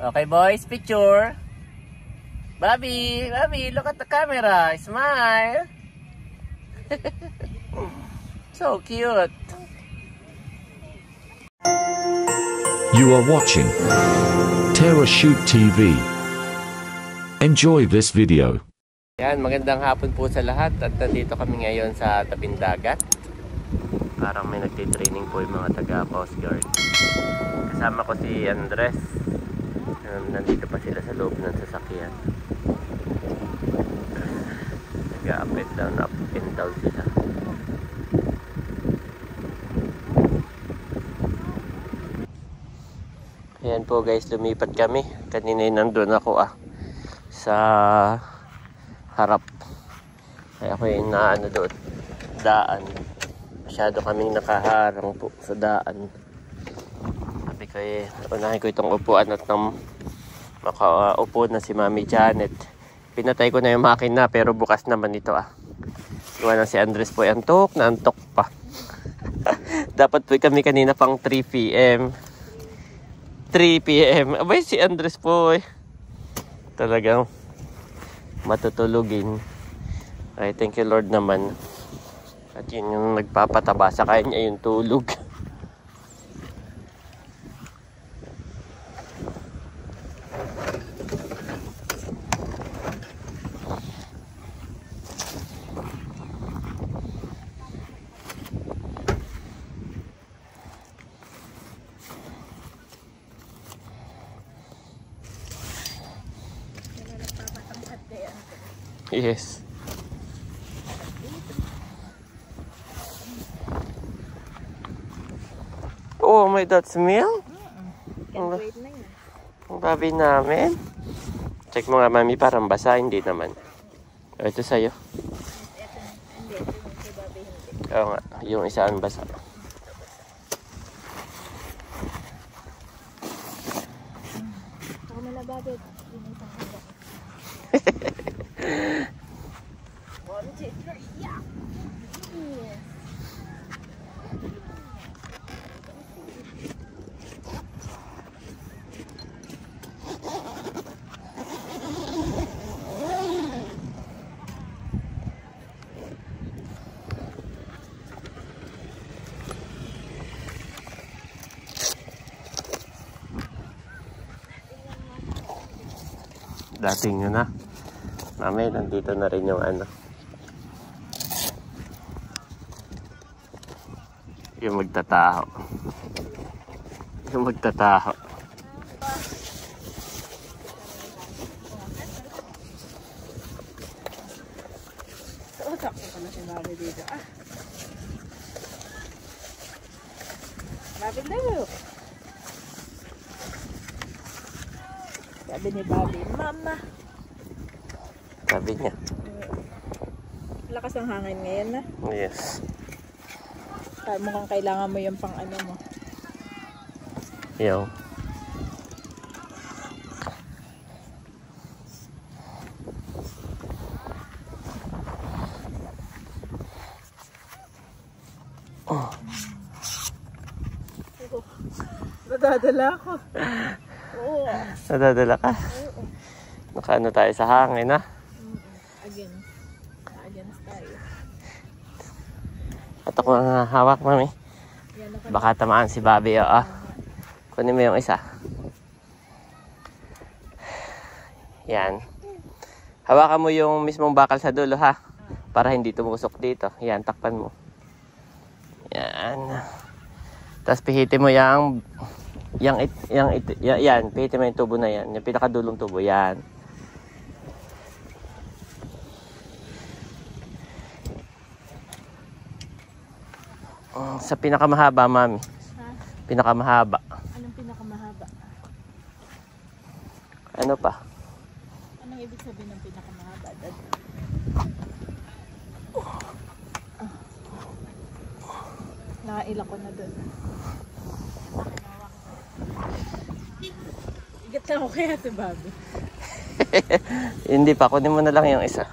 Okay, boys, picture. Bobby, look at the camera. Smile. So cute. You are watching TerraShoot TV. Enjoy this video. Yan, magandang hapon po sa lahat. At nandito kami ngayon sa tabing dagat. Parang may nagtitraining po yung mga taga-Coast Guard. Kasama ko si Andres. Nandito pa sila sa loob ng sasakyan. Nag-up and down sila. Ayan po guys, lumipat kami. Kanina nandun ako sa harap. Kaya ako yung naano doon, daan. Masyado kaming nakaharang po sa daan. Sabi ko unahin ko itong upuan at nang makaupo na si Mami Janet. Pinatay ko na yung makina pero bukas naman ito Iwan na si Andres po, antok na antok pa. Dapat po kami kanina pang 3 PM. 3 PM. Abay si Andres po talagang matutulugin. Ay, thank you Lord naman. At yun yung nagpapataba sa kanya yung tulog. Yes. Oh, may that smell? Wait na yun. Ang babi namin. Check mo nga Mami, parang basa. Hindi naman. Ito sa'yo. Hindi, ito yung kay babi hindi. Oo nga, yung isa ang basa. Ako na babi. Yung isang haba. 1, 2, 3, yeah! Yes. Dating yun Mami, nandito na rin yung yung magtataho. Yung magtataho. Sakto pa na si babi dito. Babi daw. Sabi ni Babi, Mama. Sabi niya. Lakas ang hangin ngayon Yes. Mukhang kailangan mo yung pang mo. Yo. Nadadala ako. Oo. Nadadala ka? Oo. Nakaano tayo sa hangin Against tayo. At ako ang hawak Mami. Baka tamaan si Bobby Kunin mo yung isa. Yan. Hawakan mo yung mismong bakal sa dulo para hindi tumusok dito. Yan, takpan mo. Yan. Tapos pihitin mo yan, pihitin mo yung tubo na yan. Yung pinakadulong tubo, yan. Sa pinakamahaba, Mami. Pinakamahaba. Anong pinakamahaba? Ano pa? Anong ibig sabihin ng pinakamahaba, Dad? Nakaila ko na doon. Igat na ako kaya si Bobby. Hindi pa, kunin mo na lang yung isa.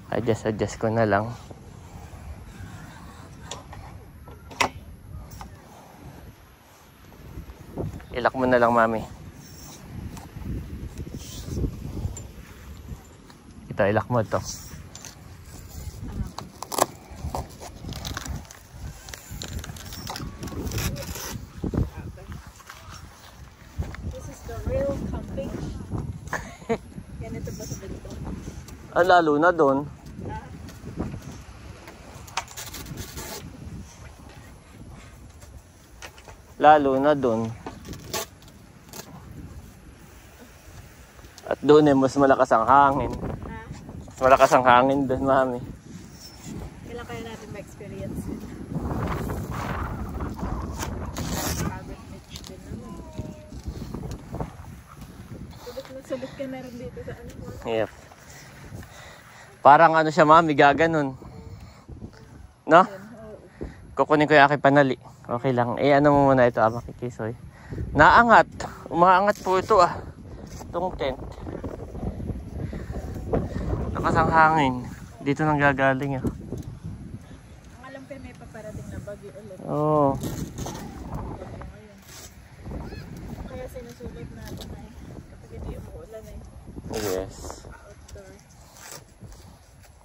Adjust ko na lang. Ilak mo na lang, mami. Ito, ilak mo to. This is the real camping. Ganito ba sa ganito? Ah, lalo na doon. Lalo na doon. At doon mas malakas ang hangin. Mas malakas ang hangin doon, mami. Kailan kaya natin ma-experience yun? Pagod beach din naman. Subok ka na rin dito sa ano mo. Yep. Parang ano siya, mami, gaganon. No? Kukunin ko yung aking panali. Okay lang. Eh, ano mo muna ito, makikisoy. Naangat. Umaangat po ito, itong tent. Lakas ang hangin. Dito nang gagaling, Ang alam ko may paparating na bagyo ulit. Oo. Kaya sinusulit natin kapag hindi umuulan Yes. outdoor.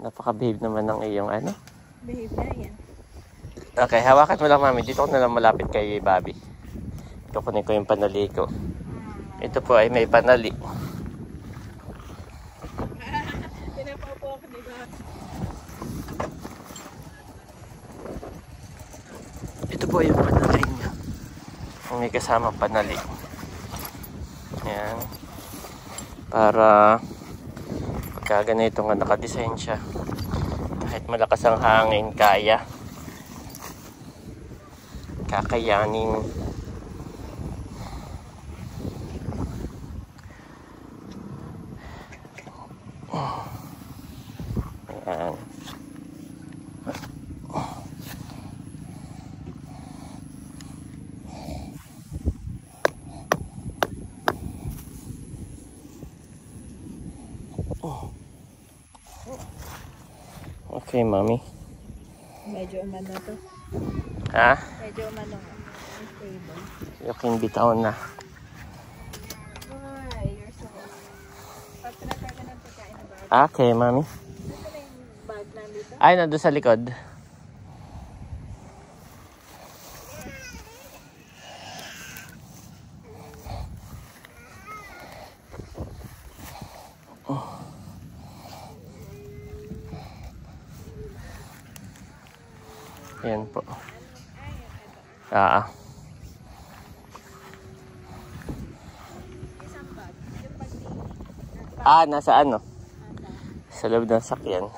Napaka-behave naman ng iyong ano. Behave na yan. Okay, hawakan mo lang, mami. Dito ko na lang malapit kay Bobby. Kukunin ko yung panali ko. Ito po ay may panali. Pinapaupo ako, di ba? Ito po yung panali niya. May kasama panali. Yan. Para pagka ganito nga nakadesign siya. Kahit malakas ang hangin, kaya. Kakayanin. Ayan. Okay, mami. Medyo umano to. Ha? Medyo umano nga. Unstable. Yung bitaw na. Ay, you're so welcome. Pag pinapay ka ng pagkain na bag. Okay, mami. Ano na yung bag nandito? Ay, nandun sa likod. Yan po. Nasa ano? Sa loob ng sakyan.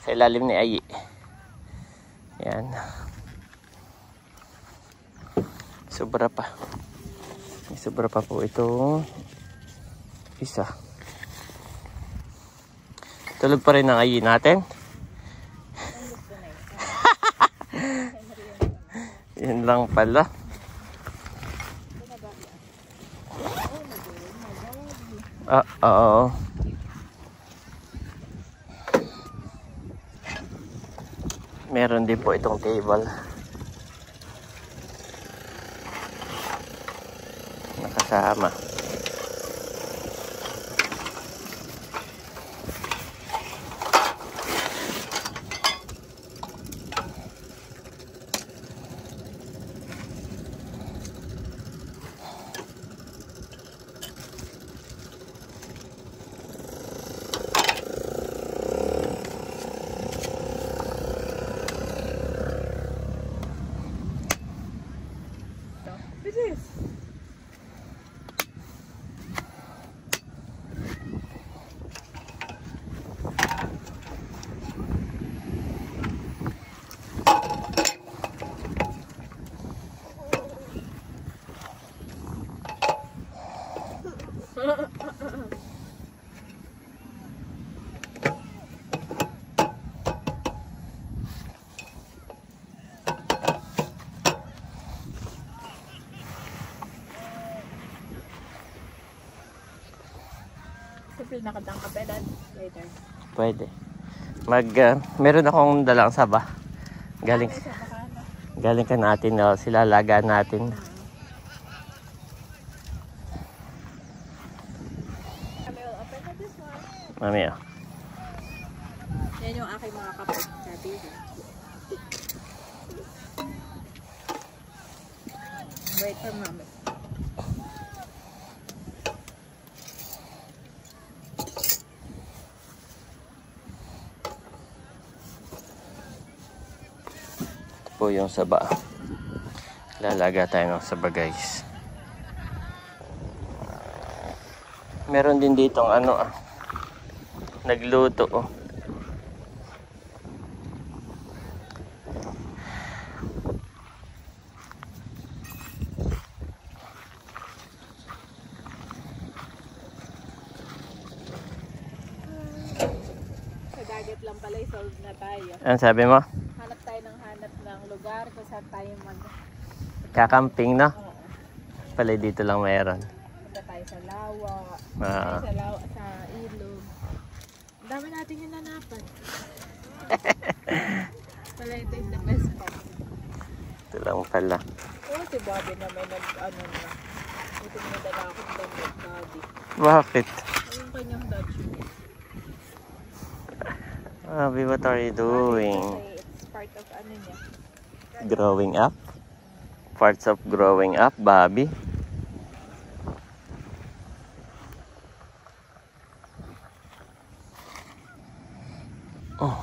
Sa ilalim ni Ayi. Yan. Sobra pa. May sobra pa po itong isa. Tulog pa rin ang Ayi natin. Yan lang pala. Oo. Meron din po itong table. Nakasama. Siyempre nakadang ka pa later. Pwede. Meron akong dalang saba. Galing ka natin, no? Sila laga natin. Mami, oh. Yan yung aking mga kapatid. Wait for mami. Po yung saba. Lalaga tayo ng saba, guys. Meron din ditong nagluto, oh. Sa dagat lang pala, solve na tayo. Ano sabi mo? Hanap tayo ng lugar kung saan tayo Kakamping, no? Oo. Pala dito lang mayroon. Punta tayo sa lawa. Ah. Sa ilog. Ang dami natin yung nanapan. Pala ito yung the best spot. Ito lang pala. Oo, si Bobby na may na. Ito yung nadala akong damit, Bobby. Bakit? Yung kanyang Dutch. Bobby, what are you doing? Kasi it's part of niya. Growing up? Parts of growing up, Bobby? Oh.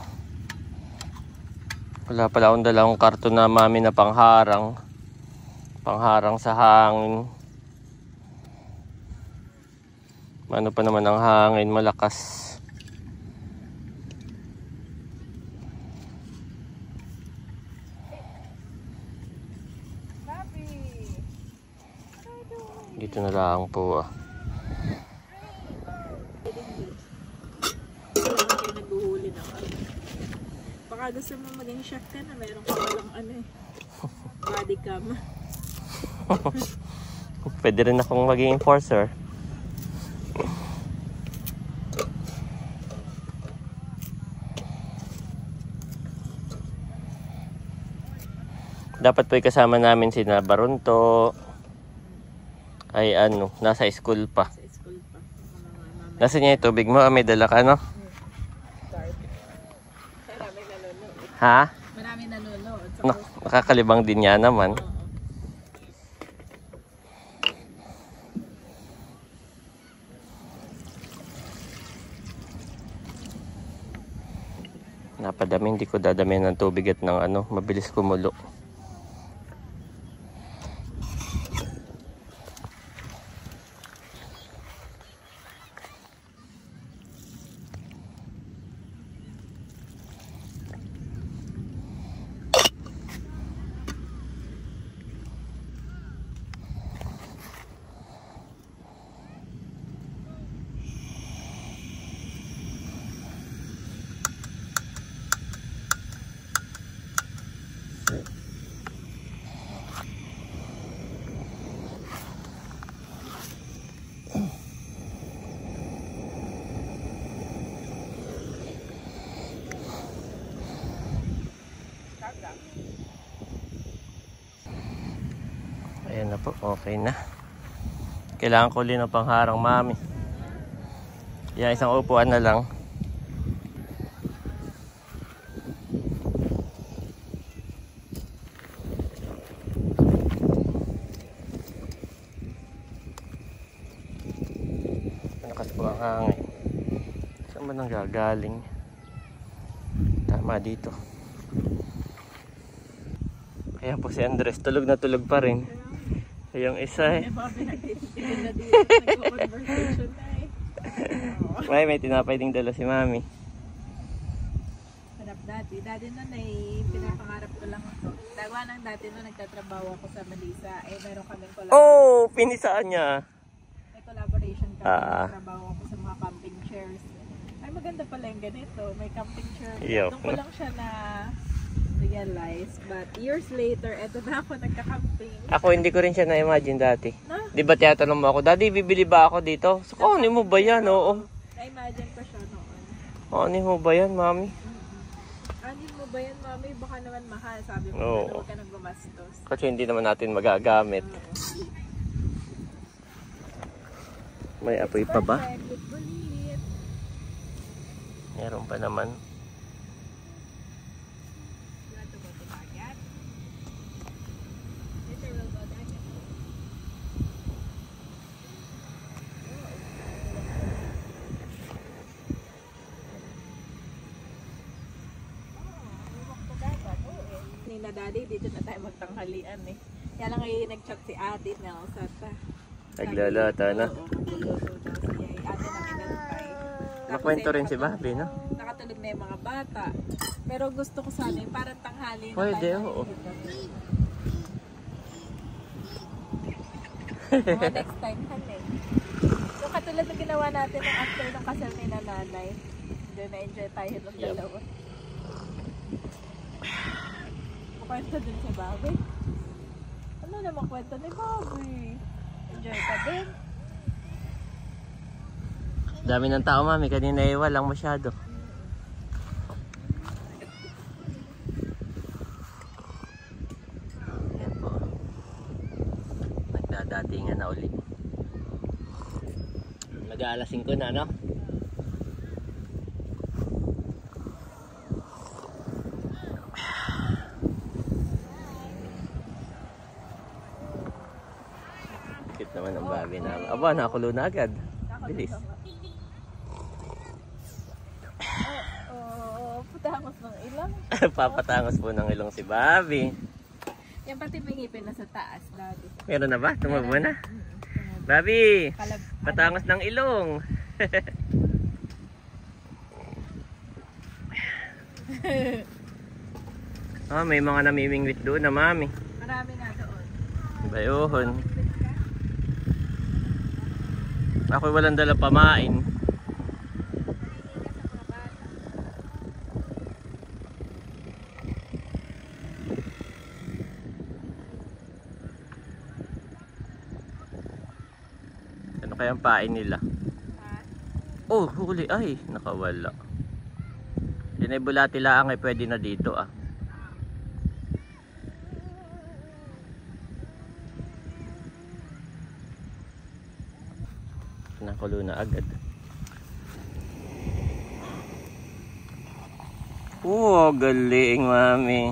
Wala pala akong dalawang karton na mami na pangharang. Pangharang sa hangin. Ano pa naman ang hangin, malakas. Dito na lang po, ah. Naghuhuli ng baka gusto mo maging chef ka na mayroon ka palang body cam. Pwede rin akong maging enforcer. Dapat po kasama namin si Barunto. Ay nasa school pa. Sa school pa. Nasa niya yung tubig mo? May dala ka, no? Marami nanonood. Ha? Marami nanonood. No, nakakalibang din niya naman. Napadami, hindi ko dadami ng tubig at ng mabilis kumulo. Ayan na po, okay na. Kailangan ko ulit ng pangharang, mami. Yan, isang upuan na lang. Malakas po ang hangin. Saan ba nang gagaling? Tama dito. Kaya po si Andres, tulog na tulog pa rin. Yung isa eh. May tinapay ding dala si mami. Hanap dati. Dati nun ay pinapangarap ko lang ito. Dagawa ng dati nun nagtatrabaho ako sa Manisa. Meron kaming collaboration. Oh! Pinisaan niya. May collaboration kami. Nagtatrabaho ako sa mga camping chairs. Ay maganda pala yung ganito. May camping chair. Doon ko lang siya na realize. But years later, eto na ako nagka-camping. Ako hindi ko rin siya na-imagine dati. No? Di ba tinatanong mo ako, Daddy, bibili ba ako dito? So, kunin mo ba yan? Oo. Na-imagine ko siya noon. Ano mo ba yan, mami? Ano mo ba yan, mami? Baka naman mahal. Sabi mo, huwag ka nang gumastos. Kasi hindi naman natin magagamit. May apoy pa ba? Meron pa naman. Na daddy, dito na tayo magtanghalian eh. Kaya lang ngayon nag-chat si ate Nelsa. Naglalata na. Oo, magluluto daw siya. Ate nang inantay. Makwento rin si Bobby, no? Nakatulog na yung mga bata. Pero gusto ko sana yung parang tanghali na Pwede, tayo. oo. Next time, hali. So katulad ng ginawa natin ng after ng kasal ni nanay. Doon na-enjoy tayo ng dalawa. Kwento din si Bobby. Ano naman kwento ni Bobby? Enjoy ka din. Dami ng tao, mami. Kanina walang masyado. Yan po. Nagdadatingan na ulit. Mag-aalas 5 na, no? Naman ang babi namin. Aba, nakulo na agad. Bilis. Patangos ng ilong. Papatangos po ng ilong si Bobby. Yan pati may ngipin na sa taas, daddy. Meron na ba? Tumabo na. Bobby, patangos ng ilong. May mga namimingwit doon na, mami. Marami nga doon. Bayuhon. Ako'y walang dala pamain. Ano kaya ang pain nila? Oh, huli. Ay, nakawala. Yan ay bulati lang ay pwede na dito ah. Nakulo na agad. Galing, mami.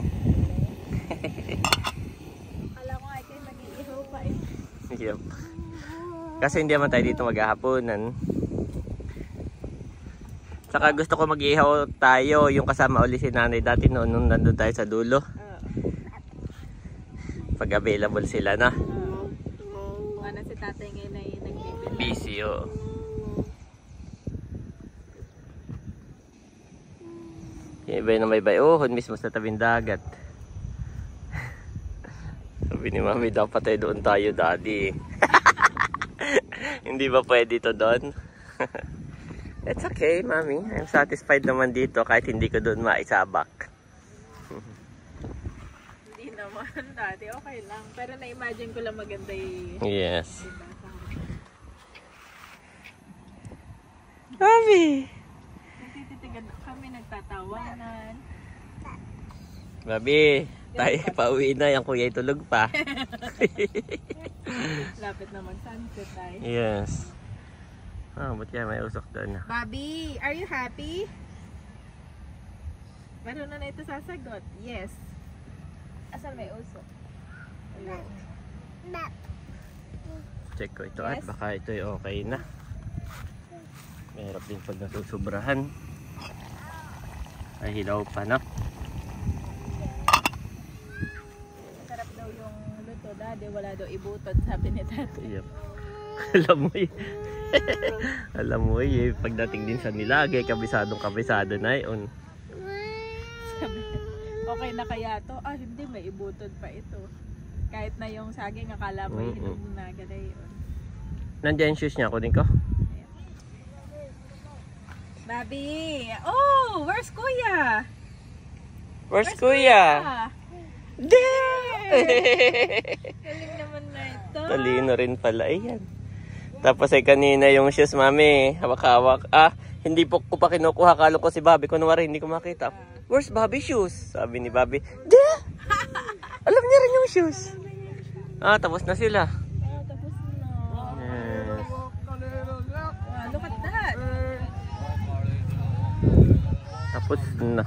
Alam mo ay kayo mag-iihaw pa eh. Yep. Kasi hindi naman tayo dito maghahaponan. Saka gusto ko mag-ihaw tayo yung kasama uli si nanay dati noon nung nandun tayo sa dulo. Pag available sila na. Ano si tatay ngayon ay nagbibili. Busy, oh. Yung iba na may bayuhon mismo sa tabing dagat. Sabi ni mami, dapat ay doon tayo, daddy. Hindi ba pwede to doon? It's okay, mami. I'm satisfied naman dito kahit hindi ko doon maisabak. Hindi naman, daddy. Okay lang. Pero na-imagine ko lang maganda yung... Yes. Mami! Nagtititigan kami, nagtatawanan. Babi, tayo pauwi na. Yung kuya tulog pa. Lapit na mag-sunset tayo. Yes. Ba't yan? May usok doon. Bobby, are you happy? Meron na ito sasagot. Yes. Asan may usok? Ayun. Check ko ito Yes. at baka ito ay okay na. Mahirap din pag nasusobrahan. Ay hilaw pa na. Sarap daw yung luto, daddy. Wala daw ibutod, sabi ni tatay. Yep. Alam mo yun. Alam mo yun. Pagdating din sa nilagay, kabisado na yun. Sabi, okay na kaya to? Ah, hindi. May ibutod pa ito. Kahit na yung saging, akala mo hinog na ganay yun. Nandiyan yung shoes niya. Kunin ko. Bobby! Oh! Where's Kuya? Where's Kuya? Galing naman na ito. Talino rin pala. Ayan. Tapos ay kanina yung shoes, mami. Hawak-hawak. Hindi po ko pa kinukuha. Kala ko si Bobby. Kunwari, hindi ko makita. Where's Bobby shoes? Sabi ni Bobby. Da! Alam niya rin yung shoes. Tapos na sila. Tapos na. Yes. Look at that. Tapos na.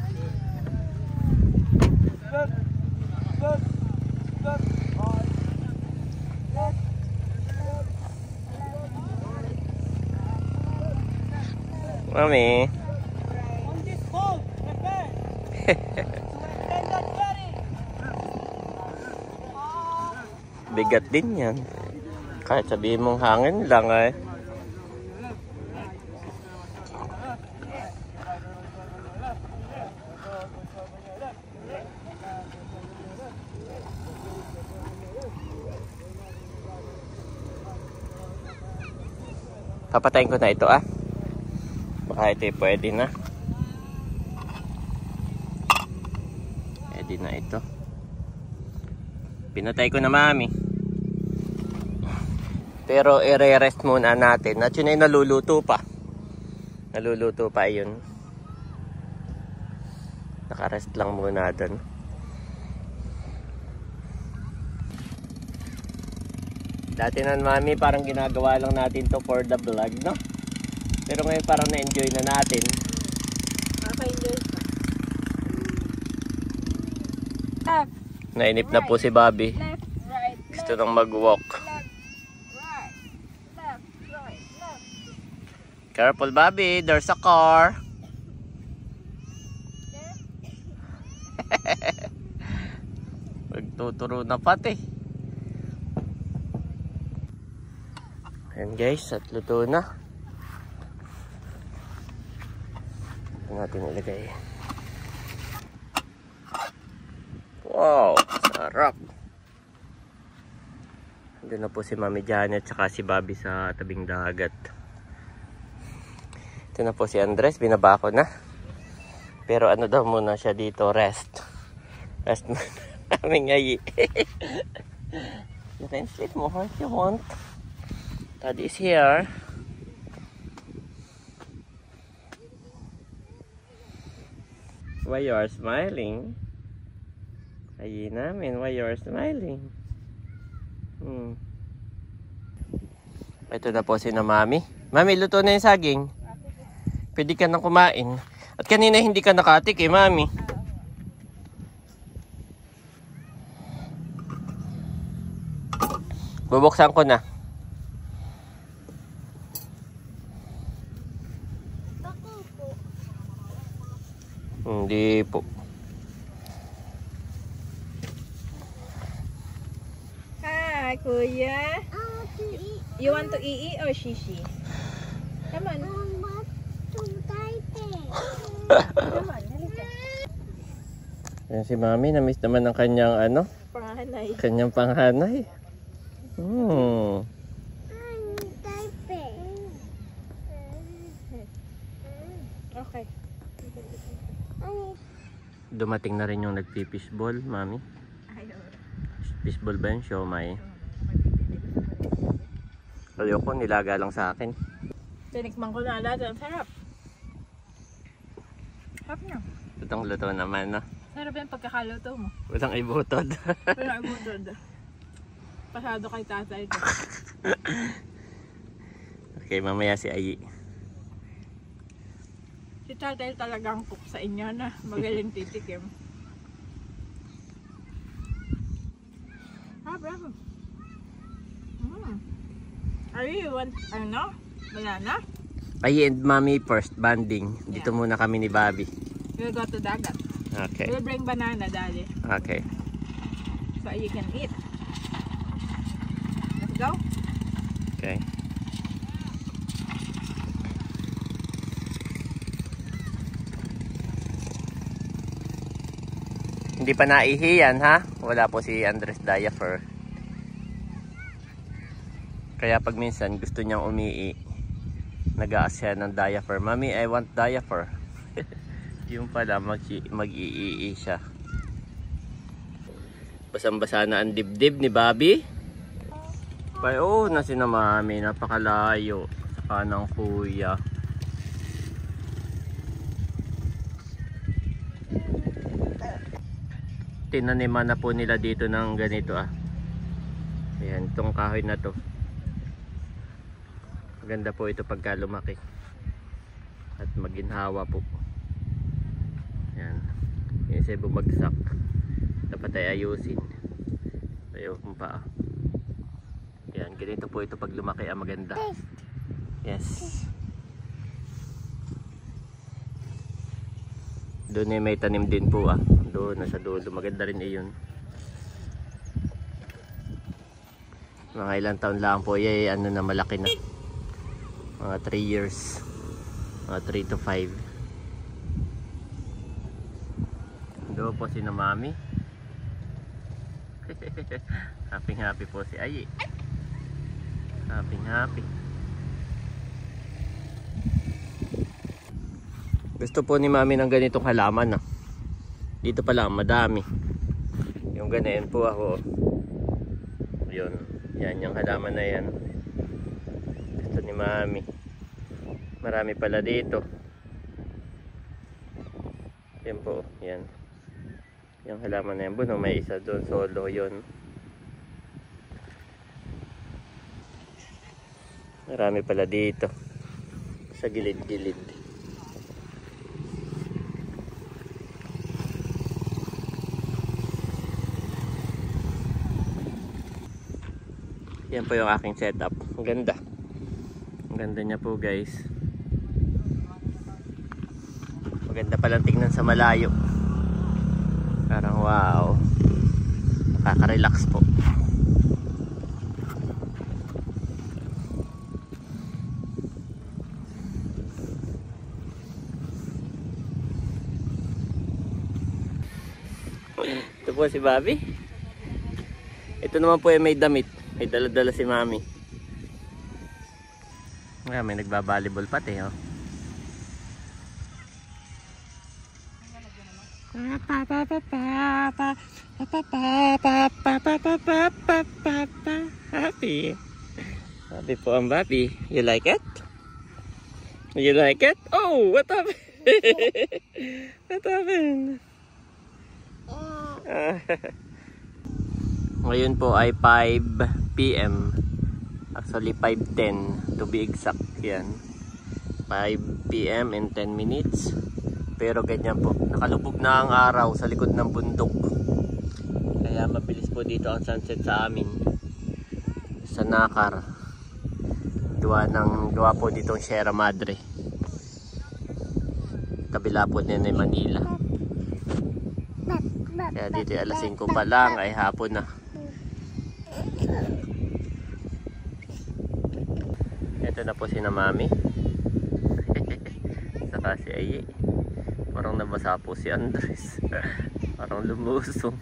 Mami. Bigat din yan. Kahit sabihin mong hangin lang eh. Papatayin ko na ito baka ito pwede na. Pwede na ito. Pinatay ko na mami. Pero i-rest muna natin. At yun ay naluluto pa. Naluluto pa yun. Nakarest lang muna doon. Dati na mami parang ginagawa lang natin to for the vlog, no? Pero ngayon parang na-enjoy na natin. Maka-enjoy pa. Nainip na po si Bobby. Left, right, Gusto nang mag-walk. left, right, left, right, left. Careful Bobby, there's a car. Magtuturo na pati. Ayan guys, at luto na. Ito natin ilagay. Wow, sarap. Doon na po si Mami Janet at si Bobby sa tabing dagat. Ito na po si Andres, binaba ko na. Pero ano daw muna siya dito, rest. Rest na namin ngayi. You can sleep more if you want. Daddy is here. Why you are smiling? Ayi namin, why you are smiling? Ito na po si na Mami. Mami, luto na yung saging. Pwede ka na kumain. At kanina hindi ka nakatik Mami. Bubuksan ko na. Hindi po. Hi, Kuya. You want to eat or shishi? Come on. Come on, halika. Yan si Mami, na-miss naman ang kanyang Panghanay. kanyang panghanay. Okay. Dumating na rin yung nagpipishball, Mami. Fishball ba yun? Siomay. Ayoko, nilaga lang sa akin. Tinikman ko na lahat. Ang sarap. Sarap na. Tutong luto naman, no? Sarap yung pagkakaluto mo. Walang ibutod. Wala butod. Pasado kay tatay ko. Okay, mamaya si Ayi. Si tatay talagang cook sa inyo na. Magaling titikim. Bravo. Are you want, banana? Ayi and Mami first banding. Dito muna kami ni Bobby. We'll go to dagat. Okay. We'll bring banana, Daddy. Okay. So you can eat. Let's go. Okay. Hindi pa naihi yan, ha? Wala po si Andres diaper. Kaya pag minsan gusto niyang umii, nag-a-ask siya ng diaper. Mami, I want diaper. Yung pala, mag-iii siya. Basang-basa na ang dibdib ni Bobby. Oo, na si na Mami. Napakalayo. Saka ng kuya. tinaniman na po nila dito ng ganito ah. Ayan, itong kahoy na to. Maganda po ito pagka lumaki. At maginhawa po. Ayan. Yung isa bumagsak. Dapat ay ayusin. Ayaw kung pa. Ayan, ganito po ito pag lumaki ang maganda. Yes. Doon may tanim din po ah. Doon, nasa dulo. Maganda rin iyon. Mga ilang taon lang po. Ano na malaki na. Mga 3 years. Mga 3 to 5. Doon po si na mami. Happy po si Ayi. Happy. Gusto po ni mami ng ganitong halaman ah. Dito pa lang madami. Yung ganyan po ako. Yun. Yan yung halaman na yan. Gusto ni mami. Marami pala dito. Yan po. Yan. Yung halaman na yan. Buno may isa doon. Solo yun. Marami pala dito. Sa gilid-gilid. Yan po yung aking setup. Ang ganda. Ang ganda niya po guys. Maganda palang tingnan sa malayo. Parang wow. Nakaka-relax po. Ito po si Bobby. Ito naman po ay may damit. May dala-dala si mami. May nagbabalibol pati oh. Happy. Happy po ang Bobby. You like it? You like it? Oh, what happened? What happened? Ngayon po ay 5 PM. Actually 5:10 to be exact. Yan. 5 PM and 10 minutes. Pero ganyan po. Nakalubog na ang araw sa likod ng bundok. Kaya mabilis po dito ang sunset sa amin. Sa Nakar. Gawa po ditong Sierra Madre. Kabila po din ay Manila. Kaya dito alas 5 pa lang ay hapon na. Ito na po si na mami. Saka si Ayi. Parang nabasa po si Andres. Parang lumusong.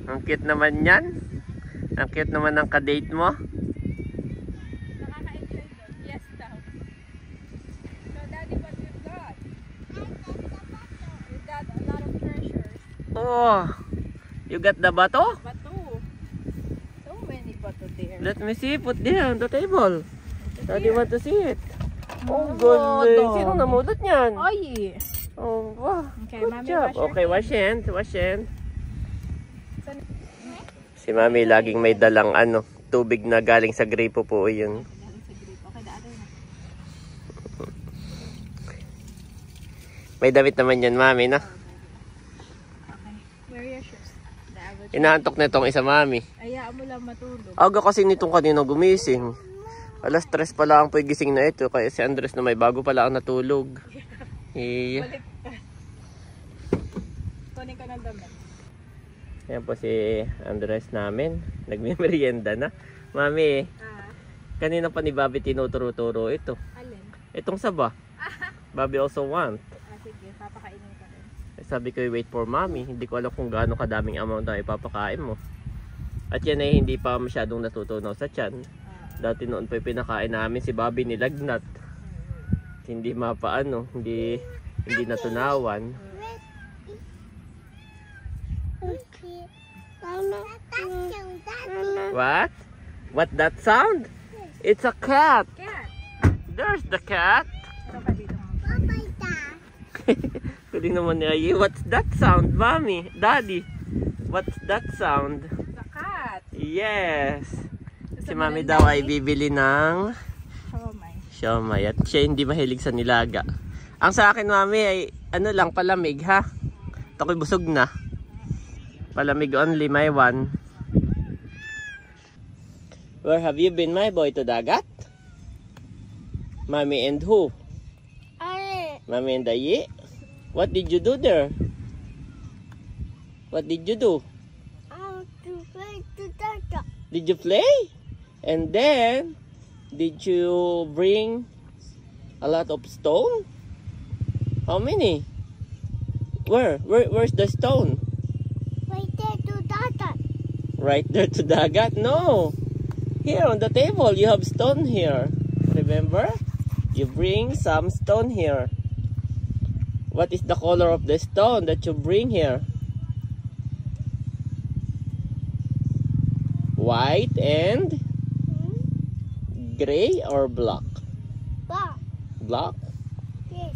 Ang cute naman yan. Ang cute naman ng kadate mo. Nakaka-enjoy doon. Yes daw. So daddy, what you got? You got a lot of treasures. Oh, you got the bato? Bato. So many bato there. Let me see. Put there on the table. Daddy want to see it. Oh, goodness. Sino namulot niyan? Oy. Oh, wow. Okay, Good Mami, job. wash your Okay, wash hand. Wash hand. Si Mami laging may dalang tubig na galing sa gripo po yun. Okay, daaday na. May damit naman yan, Mami, na? Okay. Where are your shoes? Inaantok na itong isa, Mami. Ayaan mo lang matulog. Aga kasi nitong kanina gumising. Alas 3 pa lang po yung gising na ito. Kaya si Andres na may bago pala ang natulog. Yeah. Balik ka. Kunin ka ng damit. Ayan po si Andres namin. Nagmimerienda na. Mami, kanina pa ni Bobby tinuturo-turo ito. Alin? Itong saba. Bobby also want. Sige, papakainin ka rin. Sabi ko, wait for Mami. Hindi ko alam kung gaano kadaming amount na ipapakain mo. At yan ay hindi pa masyadong natutunaw sa tiyan. Dati noon pa pinakain namin si Bobby nilagnat. Hindi mapaano, hindi natunawan. What? What that sound? It's a cat. Cat. There's the cat. Ito ka dito. Galing naman ni Ayi. What's that sound, Mommy? Daddy? What's that sound? The cat. Yes. Si Mami daw ay bibili ng siomay. At siya hindi mahilig sa nilaga. Ang sa akin, Mami, ay ano lang, palamig ha. Ito ko'y busog na. Palamig only, my one. Where have you been, my boy, to dagat? Mommy and who? Mommy and Ayi? What did you do there? What did you do? Did you play? And then, did you bring a lot of stone? How many? Where's the stone? Right there to Dagat. Right there to dagat? No. Here on the table, you have stone here. Remember? You bring some stone here. What is the color of the stone that you bring here? White and gray or black? Black? Yes.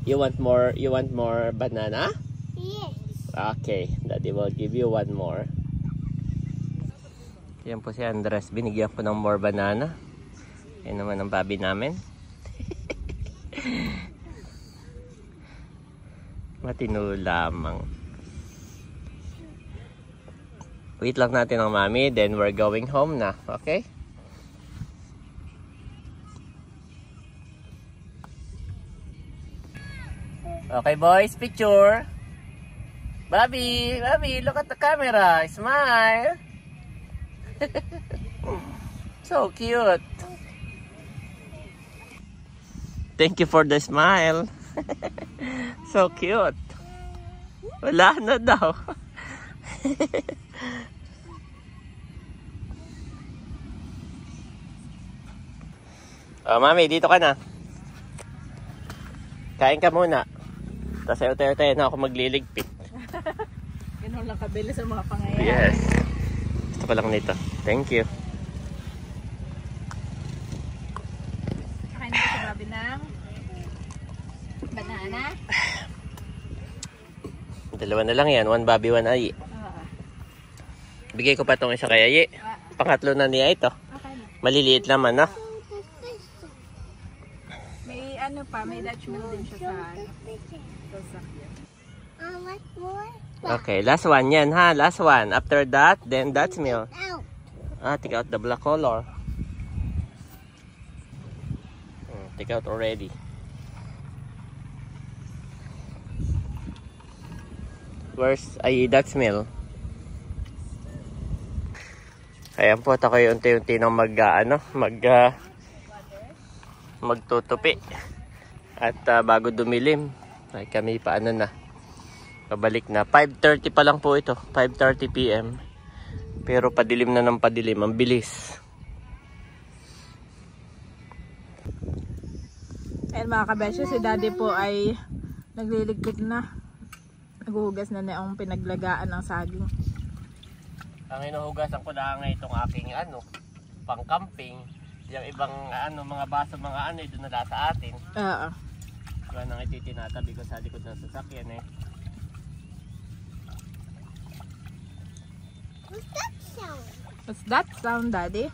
You want more banana? Yes. Okay, Daddy will give you one more. Yan po si Andres, binigyan ko ng more banana. Yan naman ang babi namin. Matino lamang. Wait lang natin ang Mami, then we're going home na, okay? Okay boys, picture. Bobby, look at the camera. Smile. So cute. Thank you for the smile. So cute. Wala na daw. Oh, Mami, dito ka na. Kain ka muna. Tapos tayo na ako magliligpit. Ganun lang kabili sa mga pangyayari. Yes. Gusto ko lang nito. Thank you. Kakain na si Bobby ng banana. Dalawa na lang yan. One Bobby, one Ayi. Bigay ko pa itong isa kay Ayi. Pangatlo na niya ito. Maliliit naman, no? May ano pa, may Dutch mill din siya sa sasakyan. What more? Okay, last one yan ha. Last one. After that, then Dutch mill. Out. Take out the black color. Take out already. Where's Ayi Dutch mill? Ayan po, ako yung unti-unti nang magtutupi. At bago dumilim, ay kami paano na. Pabalik na. 5:30 pa lang po ito. 5:30 PM. Pero padilim na ng padilim. Ang bilis. Ayan mga kabesyo, si Daddy po ay nagliligpit na. Naghuhugas na na ang pinaglagaan ng saging. Ang hinuhugasan ko lang itong aking pang-camping. Yung ibang mga baso, mga doon na sa atin. Oo. Kaya nang ititinatabi ko sa likod ng sasakyan eh. What's that sound? What's that sound, Daddy?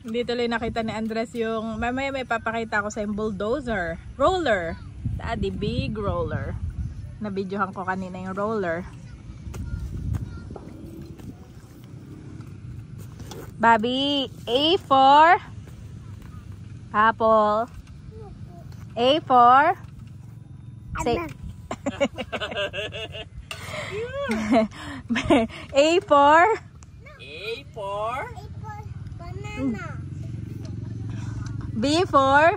Hindi tuloy nakita ni Andres yung mamaya may papakita ko sa yung bulldozer. Roller. Daddy, big roller. Nabidyohan ko kanina yung roller. Bobby, A for apple. A for say A for Banana. B for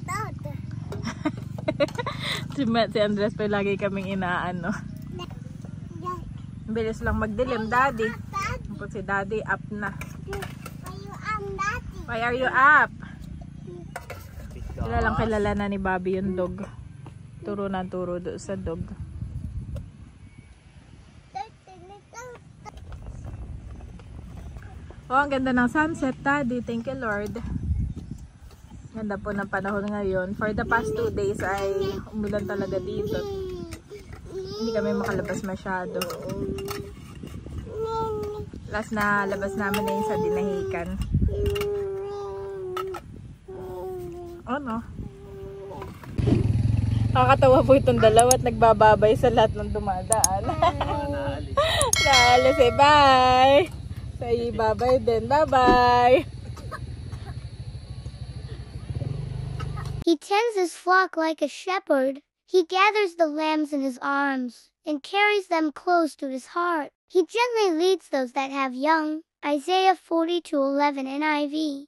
Dad. si Andres pa lagi kaming inaano. Bilis lang magdilim, Daddy. Tapos si Daddy up na. Why are you up? Kilala na ni Bobby yung dog. Turo na turo doon sa dog. Oh, ang ganda ng sunset, Daddy. Thank you, Lord. Ganda po ng panahon ngayon. For the past 2 days ay umulan talaga dito. Hindi kami makalabas masyado. Last na labas namin na yung sa Dinahican. Oh, no. Nakakatawa po itong dalawa at nagbababay sa lahat ng dumadaan. Naalis eh. Bye! Say bye-bye din. Bye-bye! He tends his flock like a shepherd. He gathers the lambs in his arms and carries them close to his heart. He gently leads those that have young. Isaiah 40:11 NIV.